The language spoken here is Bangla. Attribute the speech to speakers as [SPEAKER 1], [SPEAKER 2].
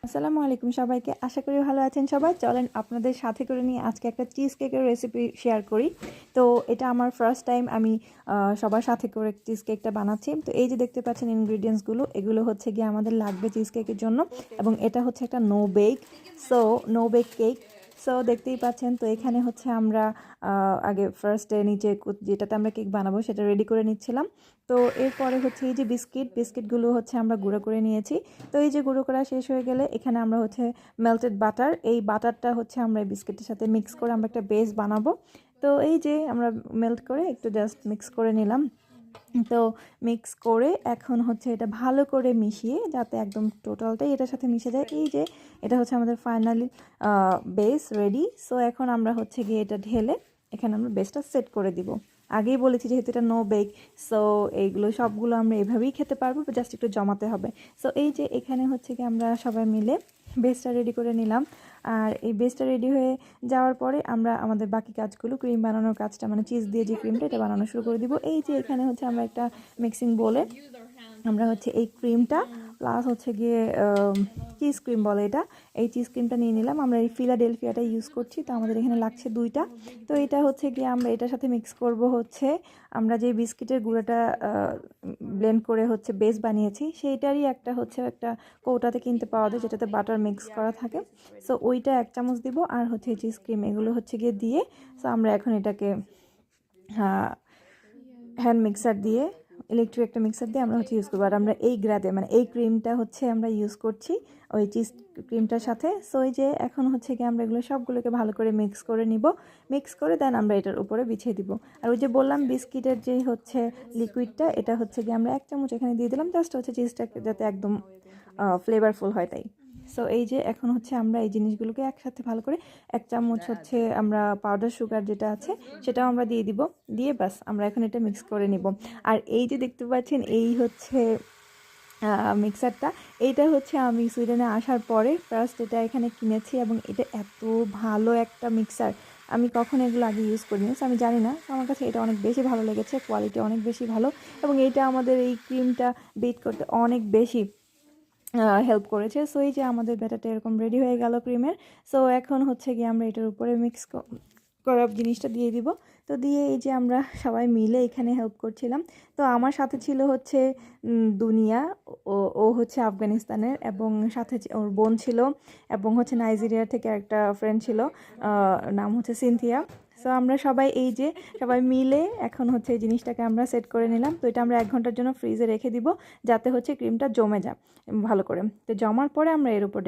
[SPEAKER 1] আসসালামু আলাইকুম সবাইকে, আশা করি ভালো আছেন সবাই। চলেন আপনাদের সাথে করে নিয়ে আজকে একটা চিজ কেকের রেসিপি শেয়ার করি। তো এটা আমার ফার্স্ট টাইম আমি সবার সাথে করে চিজ কেকটা বানাচ্ছি। তো এই যে দেখতে পাচ্ছেন ইনগ্রিডিয়েন্টসগুলো, এগুলো হচ্ছে গিয়ে আমাদের লাগবে চিজ কেকের জন্য, এবং এটা হচ্ছে একটা নো বেক কেক। সো দেখতেই পাচ্ছেন। তো এখানে হচ্ছে আমরা আগে ফার্স্টে নিচে যেটাতে আমরা কেক বানাবো সেটা রেডি করে নিচ্ছিলাম। তো এরপরে হচ্ছে এই যে বিস্কিটগুলো হচ্ছে আমরা গুঁড়ো করে নিয়েছি। তো এই যে গুঁড়ো করা শেষ হয়ে গেলে এখানে আমরা হচ্ছে মেল্টেড বাটার, এই বাটারটা হচ্ছে আমরা এই বিস্কিটের সাথে মিক্স করে আমরা একটা বেস বানাবো। তো এই যে আমরা মেল্ট করে একটু জাস্ট মিক্স করে নিলাম। তো মিক্স করে এখন হচ্ছে এটা ভালো করে মিশিয়ে যাতে একদম টোটালটাই এটার সাথে মিশে যায়। এই যে এটা হচ্ছে আমাদের ফাইনালি বেস রেডি। সো এখন আমরা হচ্ছে গিয়ে এটা ঢেলে এখানে আমরা বেসটা সেট করে দিব। আগেই বলেছি যেহেতু এটা নো বেক, সো এইগুলো সবগুলো আমরা এভাবেই খেতে পারবো, জাস্ট একটু জমাতে হবে। সো এই যে এখানে হচ্ছে কি আমরা সবাই মিলে বেসটা রেডি করে নিলাম। আর এই বেসটা রেডি হয়ে যাওয়ার পরে আমরা আমাদের বাকি কাজগুলো, ক্রিম বানানোর কাজটা, মানে চিজ দিয়ে যে ক্রিমটা, এটা বানানো শুরু করে দিব। এই যে এখানে হচ্ছে আমরা একটা মিক্সিং বোলে আমরা হচ্ছে এই ক্রিমটা প্লাস হচ্ছে গিয়ে চিজ ক্রিম বলে এটা, এই চিজ ক্রিমটা নিয়ে নিলাম। আমরা এই ফিলাডেলফিয়াটা ইউজ করছি, তো আমাদের এখানে লাগছে 2টা। তো এটা হচ্ছে গিয়ে আমরা এটার সাথে মিক্স করব হচ্ছে আমরা যে বিস্কিটের গুঁড়োটা ব্লেন্ড করে হচ্ছে বেস বানিয়েছি, সেইটারই একটা কৌটাতে কিনতে পাওয়া যায় যেটাতে বাটার মিক্স করা থাকে। সো ওইটা 1 চামচ দিব, আর হচ্ছে চিজ ক্রিম, এগুলো হচ্ছে গিয়ে দিয়ে সো আমরা এখন এটাকে হ্যান্ড মিক্সার দিয়ে, ইলেকট্রিক একটা মিক্সার দিয়ে আমরা হচ্ছে ইউজ করবো। আর আমরা এই গ্রাদে, মানে এই ক্রিমটা হচ্ছে আমরা ইউজ করছি ওই চিজ ক্রিমটার সাথে। সো এই যে এখন হচ্ছে কি আমরা এগুলো সবগুলোকে ভালো করে মিক্স করে নিব। মিক্স করে দেন আমরা এটার উপরে বিছিয়ে দিব। আর ওই যে বললাম বিস্কিটের যে হচ্ছে লিকুইডটা, এটা হচ্ছে কি আমরা 1 চামচ এখানে দিয়ে দিলাম, জাস্ট হচ্ছে চিজটা যাতে একদম ফ্লেভারফুল হয় তাই। সো এই যে এখন হচ্ছে আমরা এই জিনিসগুলোকে একসাথে ভালো করে 1 চামচ হচ্ছে আমরা পাউডার সুগার যেটা আছে সেটাও আমরা দিয়ে দিব। দিয়ে বাস আমরা এখন এটা মিক্স করে নিব। আর এই যে দেখতে পাচ্ছেন এই হচ্ছে মিক্সারটা, এইটা হচ্ছে আমি সুইডেনে আসার পরে ফার্স্ট এটা এখানে কিনেছি, এবং এটা এত ভালো একটা মিক্সার, আমি কখনো এগুলো আগে ইউজ করিনি। সো আমি জানি না, আমার কাছে এটা অনেক বেশি ভালো লেগেছে, কোয়ালিটি অনেক বেশি ভালো, এবং এইটা আমাদের এই ক্রিমটা বিট করতে অনেক বেশি হেল্প করেছে। সো এই যে আমাদের ব্যাটারটা এরকম রেডি হয়ে গেল ক্রিমের। সো এখন হচ্ছে গিয়ে আমরা এটার উপরে মিক্স করা জিনিসটা দিয়ে দিব। তো দিয়ে এই যে আমরা সবাই মিলে এখানে হেল্প করছিলাম। তো আমার সাথে ছিল হচ্ছে দুনিয়া, ও হচ্ছে আফগানিস্তানের, এবং সাথে ওর বোন ছিল, এবং হচ্ছে নাইজেরিয়া থেকে একটা ফ্রেন্ড ছিল, নাম হচ্ছে সিনথিয়া। সো আমরা সবাই মিলে এখন হচ্ছে এই জিনিসটাকে আমরা সেট করে নিলাম। তো এটা আমরা 1 ঘন্টার জন্য ফ্রিজে রেখে দিব যাতে হচ্ছে ক্রিমটা জমে যায় ভালো করে। তো জমার পরে আমরা এর উপর